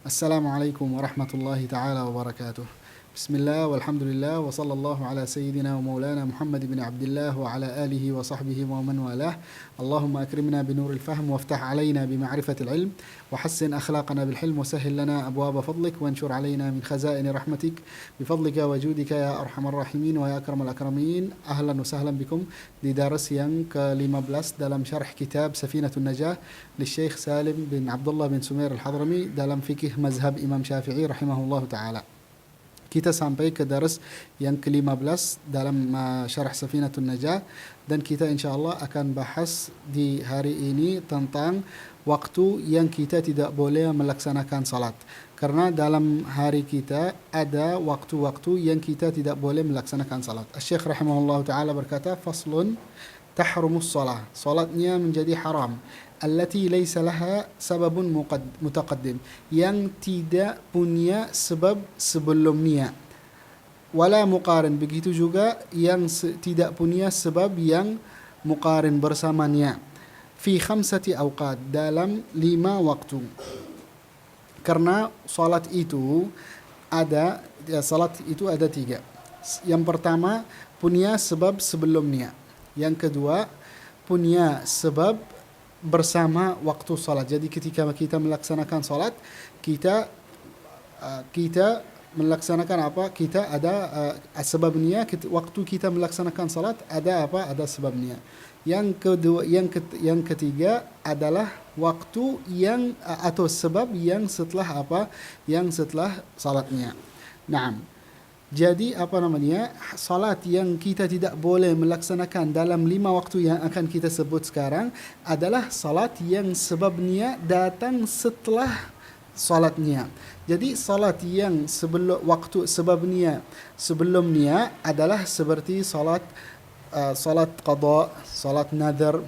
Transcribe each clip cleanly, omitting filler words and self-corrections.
Assalamualaikum warahmatullahi taala wabarakatuh. Bismillah walhamdulillah wa sallallahu ala sayyidina wa maulana Muhammad bin Abdullah wa ala alihi wa sahbihi wa man walah. Allahumma akrimna binuril fahm waftah alayna bima'rifatil ilm wa hassin akhlaqana bil hilm wa sahhil lana abwaba fadlik wa anshur alayna min khazaini rahmatik bifadlika wa judika ya arhamar rahimin wa ya akramal akramin. Ahlan wa sahlan bikum di daras yang ke-15 dalam syarh kitab Safinatun Najah li Syekh Salim bin Abdullah bin Sumair al-Hadrami dalam fikih mazhab Imam Syafi'i rahimahullahu taala. Kita sampai ke daras yang ke-15 dalam syarah Safinatun Najah, dan kita insyaAllah akan bahas di hari ini tentang waktu yang kita tidak boleh melaksanakan salat. Karena dalam hari kita ada waktu-waktu yang kita tidak boleh melaksanakan salat. Syekh rahimahullah ta'ala berkata, Faslun tahrumus salah. Salatnya menjadi haram. Allati laysa laha sababun mutaqaddim, yang tidak punya sebab sebelumnya, wala muqarin, begitu juga yang tidak punya sebab yang muqarin bersamanya, fi khamsati awqat, dalam 5 waktu. Karena salat itu ada 3. Yang pertama punya sebab sebelumnya, yang kedua punya sebab bersama waktu salat. Jadi ketika kita melaksanakan salat, kita melaksanakan apa? Kita ada sebabnya. Waktu kita melaksanakan salat ada apa? Ada sebabnya. Yang kedua, yang ketiga adalah waktu yang atau sebab yang setelah apa? Yang setelah salatnya. Naam. Jadi salat yang kita tidak boleh melaksanakan dalam 5 waktu yang akan kita sebut sekarang adalah salat yang sebabnya datang setelah salatnya. Jadi salat yang waktu sebabnya sebelumnya adalah seperti salat qada, salat nadhar,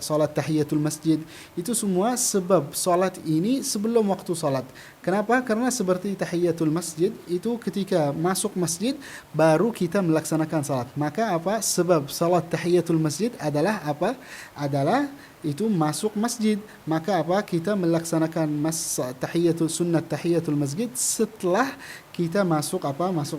salat tahiyatul masjid. Itu semua sebab salat ini sebelum waktu salat. Kenapa? Karena seperti tahiyatul masjid itu ketika masuk masjid baru kita melaksanakan salat. Maka apa? Sebab salat tahiyatul masjid adalah apa? Adalah itu masuk masjid. Maka apa? Kita melaksanakan sunnat tahiyatul masjid setelah kita masuk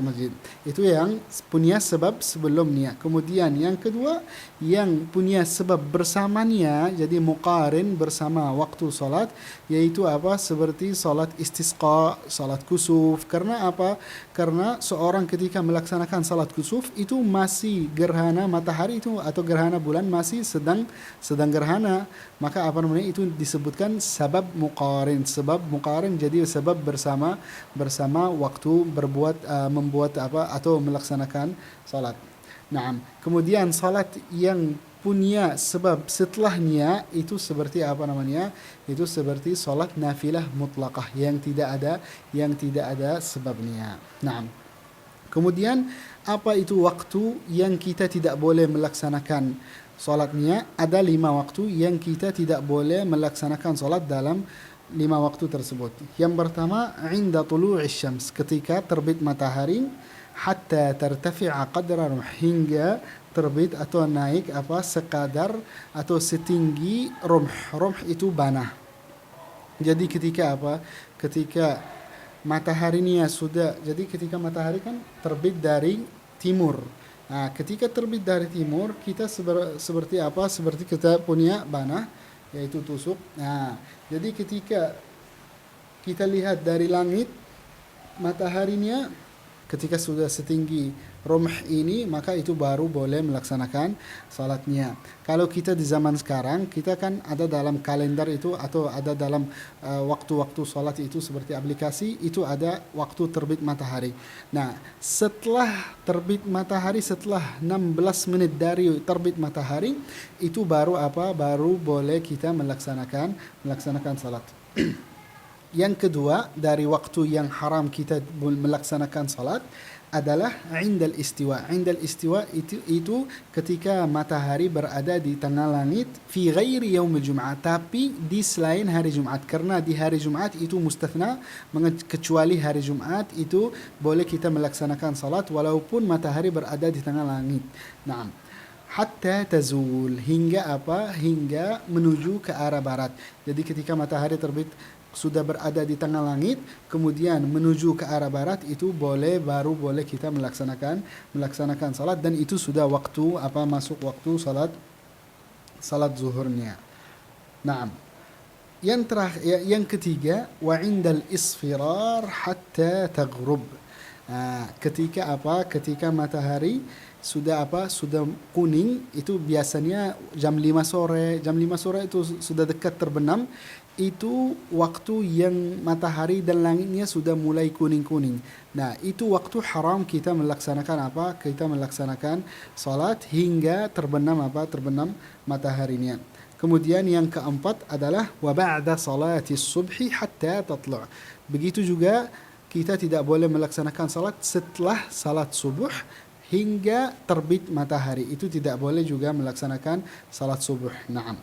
masjid. Itu yang punya sebab sebelumnya. Kemudian yang kedua, yang punya sebab bersamanya, jadi muqarin bersama waktu salat, yaitu apa? Seperti salat istisqa, salat kusuf. Karena apa? Karena seorang ketika melaksanakan salat kusuf itu masih gerhana matahari itu atau gerhana bulan masih sedang gerhana. Maka itu disebutkan sebab muqarin. Sebab muqarin jadi sebab bersama waktu membuat apa atau melaksanakan salat. Naam. Kemudian salat yang punya sebab setelahnya itu seperti Itu seperti salat nafilah mutlaqah yang tidak ada sebabnya. Naam. Kemudian apa itu waktu yang kita tidak boleh melaksanakan salatnya? Ada 5 waktu yang kita tidak boleh melaksanakan salat dalam 5 waktu tersebut. Yang pertama, inda tulu'i syams, ketika terbit matahari, hatta tartafi'a qadra rumh, hingga terbit atau naik sekadar atau setinggi rumh. Rumh itu panah. Jadi ketika ketika mataharinya sudah, jadi ketika matahari kan terbit dari timur. Nah, ketika terbit dari timur, kita seperti kita punya panah, yaitu tusuk. Nah, jadi ketika kita lihat dari langit mataharinya, ketika sudah setinggi rumh ini, maka itu baru boleh melaksanakan salatnya. Kalau kita di zaman sekarang, kita kan ada dalam kalender itu atau ada dalam waktu-waktu salat itu seperti aplikasi, itu ada waktu terbit matahari. Nah, setelah terbit matahari, setelah 16 menit dari terbit matahari, itu baru baru boleh kita melaksanakan salat. Yang kedua, dari waktu yang haram kita melaksanakan salat adalah indal istiwa. Indal istiwa itu ketika matahari berada di tengah langit, fi ghairi yaumil jum'ah, tapi di selain hari Jumat. Karena di hari Jumat itu mustathna, kecuali hari Jumat itu boleh kita melaksanakan salat walaupun matahari berada di tengah langit. Naam. Hatta tazul, hingga menuju ke arah barat. Jadi ketika matahari terbit sudah berada di tengah langit, kemudian menuju ke arah barat, itu baru boleh kita melaksanakan salat, dan itu sudah waktu masuk waktu salat zuhurnya. Naam. Yang ketiga, wa indal isfirar hatta taghrub. Ketika matahari sudah kuning, itu biasanya jam 5 sore. Jam 5 sore itu sudah dekat terbenam. Itu waktu yang matahari dan langitnya sudah mulai kuning-kuning. Nah, itu waktu haram kita melaksanakan salat hingga terbenam mataharinya. Kemudian yang keempat adalah wa ba'da salati subhi hatta tatlu'. Begitu juga kita tidak boleh melaksanakan salat setelah salat subuh hingga terbit matahari. Itu tidak boleh juga melaksanakan salat subuh. Naam.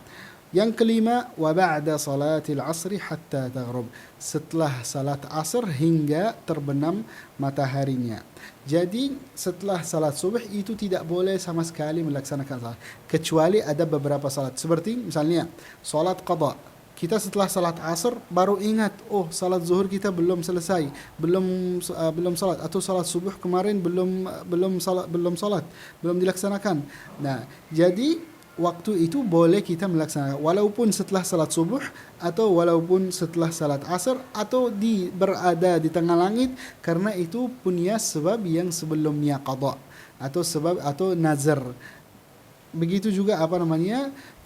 Yang kelima, wa ba'da salatil asri hatta taghrub. Setelah salat asr hingga terbenam mataharinya. Jadi setelah salat subuh itu tidak boleh sama sekali melaksanakan salat, kecuali ada beberapa salat. Seperti misalnya salat qada. Kita setelah salat asr baru ingat, oh salat zuhur kita belum selesai, belum salat, atau salat subuh kemarin belum salat, belum dilaksanakan. Nah, jadi waktu itu boleh kita melaksanakan walaupun setelah salat subuh atau walaupun setelah salat asar atau berada di tengah langit, karena itu punya sebab yang sebelumnya qada atau nazar. Begitu juga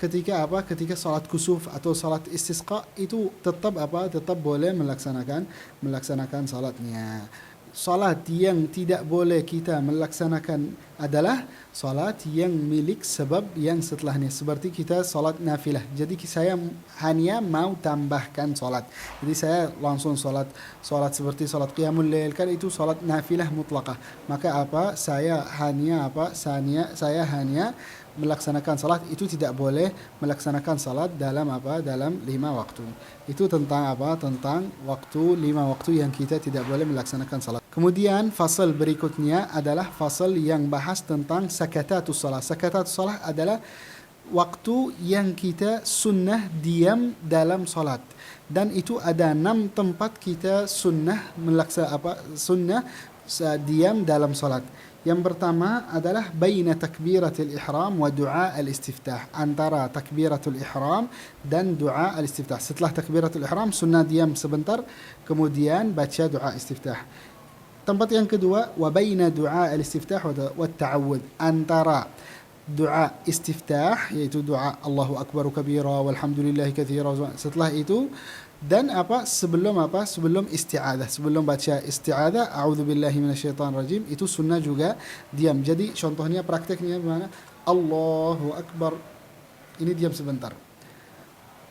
ketika salat kusuf atau salat istisqa, itu tetap boleh melaksanakan salatnya. Salat yang tidak boleh kita melaksanakan adalah salat yang milik sebab yang setelahnya. Seperti kita salat nafilah. Jadi saya hanya mau tambahkan salat. Jadi saya langsung salat seperti salat qiyamul lail, kan itu salat nafilah mutlaqah. Maka saya hanya melaksanakan salat, itu tidak boleh melaksanakan salat dalam 5 waktu. Itu tentang tentang waktu 5 waktu yang kita tidak boleh melaksanakan salat. Kemudian fasal berikutnya adalah fasal yang bahas tentang sakatatus salat. Sakatatus salat adalah waktu yang kita sunnah diam dalam salat, dan itu ada 6 tempat kita sunnah diam dalam salat. Yang pertama adalah baina takbiratul ihram wa du'a al-istiftah. Antara takbiratul ihram dan du'a al-istiftah. Setelah takbiratul ihram sunnah diam sebentar, kemudian baca du'a istiftah. Tempat yang kedua, wa baina du'a al-istiftah wa ta'awud. Antara du'a istiftah, yaitu doa Allahu Akbar kabira walhamdulillahi katsira, setelah itu, dan sebelum isti'adah, sebelum baca isti'adah a'udzubillahi minasyaitonir rajim, itu sunnah juga diam. Jadi contohnya, prakteknya bagaimana? Allahu Akbar, ini diam sebentar.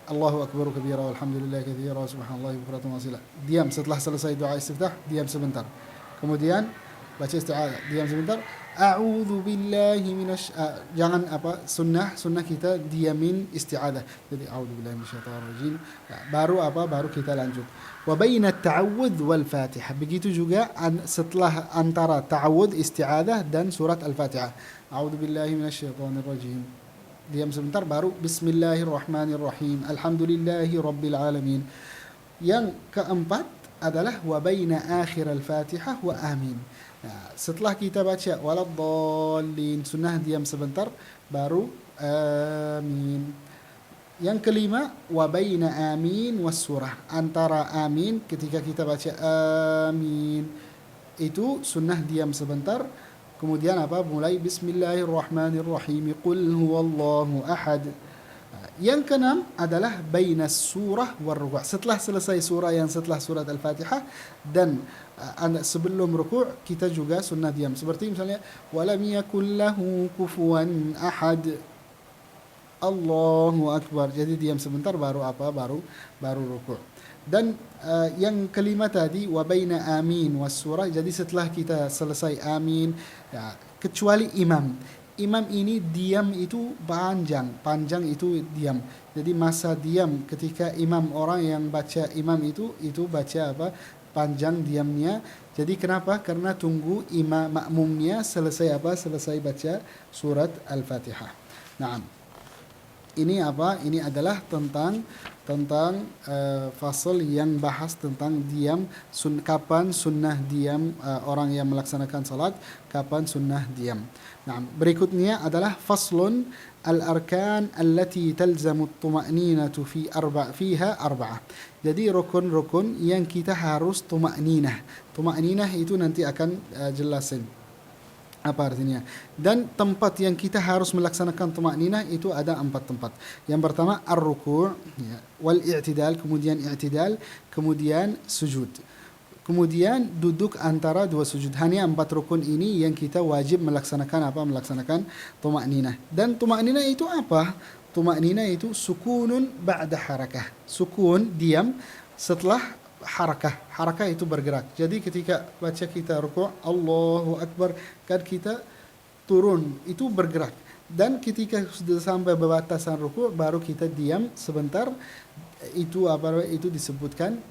Allahu Akbar kabira walhamdulillahi katsira subhanallahi bukratan wa asila. Diam setelah selesai doa istiftah, diam sebentar. Kemudian baca isti'adah, diam sebentar. A'udzu billahi jangan sunnah kita diamin isti'adah. Jadi a'udzu billahi minasyaitonir rajim. Baru kita lanjut. Wa baina ta'awudz wal Fatihah. Begitu juga setelah antara ta'awudz isti'adah dan surat Al-Fatihah. A'udzu billahi minasyaitonir rajim. Diam sebentar, baru bismillahirrahmanirrahim. Alhamdulillahi rabbil alamin. Yang keempat adalah wa baina akhir al-Fatihah wa amin. Nah, setelah kita baca waladdallin, sunnah diam sebentar, baru amin. Yang kelima, wa baina amin was surah. Antara amin, ketika kita baca amin, itu sunnah diam sebentar. Kemudian mulai bismillahirrahmanirrahim, qul huwallahu ahad. Yang keenam adalah baina surah war ruku'. Setelah selesai setelah surat Al-Fatihah dan sebelum ruku' kita juga sunnah diam. Seperti misalnya walam yakul lahu kufuwan ahad. Allahu Akbar. Jadi diam sebentar, baru ruku'. Dan yang kelima tadi wa baina amin was surah. Jadi setelah kita selesai amin, kecuali imam. Imam ini diam itu panjang itu diam. Jadi masa diam ketika orang yang baca imam itu baca panjang diamnya. Jadi kenapa? Karena tunggu imam makmumnya selesai baca surat Al-Fatihah. Nah, ini adalah tentang tentang fasal yang bahas tentang diam, kapan sunnah diam orang yang melaksanakan salat, kapan sunnah diam. Nah, berikutnya adalah faslun al-arkan allati talzamu at-tuma'ninatu fiha arba'ah. Jadi rukun-rukun yang kita harus tuma'ninah. Tuma'ninah itu nanti akan jelasin apa artinya. Dan tempat yang kita harus melaksanakan tumakninah itu ada 4 tempat. Yang pertama ar-ruku', ya, wal i'tidal, kemudian i'tidal, kemudian sujud. Kemudian duduk antara 2 sujud. Hanya 4 rukun ini yang kita wajib melaksanakan melaksanakan tumakninah. Dan tumakninah itu apa? Tumakninah itu sukunun ba'da harakah. Sukun, diam setelah harakah. Harakah itu bergerak. Jadi ketika baca kita ruku', Allahu Akbar, kan kita turun, itu bergerak. Dan ketika sudah sampai batasan ruku' baru kita diam sebentar. Itu disebutkan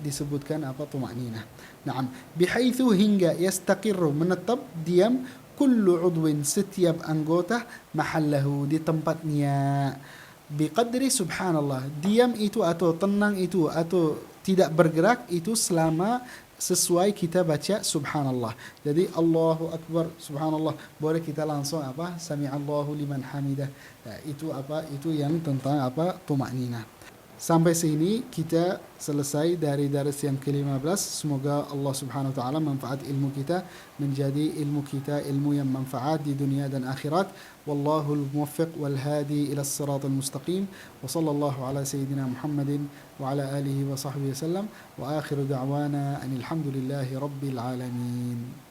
tumakninah. Naam, bihaitsu hingga yastaqirru, menetap diam, kullu udwin, setiap anggota, mahallahu, di tempatnya. Biqadri subhanallah, diam itu atau tenang itu atau tidak bergerak itu selama sesuai kita baca subhanallah. Jadi Allahu Akbar, subhanallah, boleh kita langsung sami'allahu liman hamidah. Nah, itu yang tentang tumakninah. Sampai sini kita selesai dari daras yang ke-15. Semoga Allah Subhanahu wa taala manfaat ilmu kita menjadi ilmu kita ilmu yang manfaat di dunia dan akhirat. Wallahul muwaffiq wal hadi ila as-siratal mustaqim. Wa sallallahu ala sayyidina Muhammadin wa ala alihi wa sahbihi wasallam. Wa akhiru da'wana anil hamdulillahi rabbil alamin.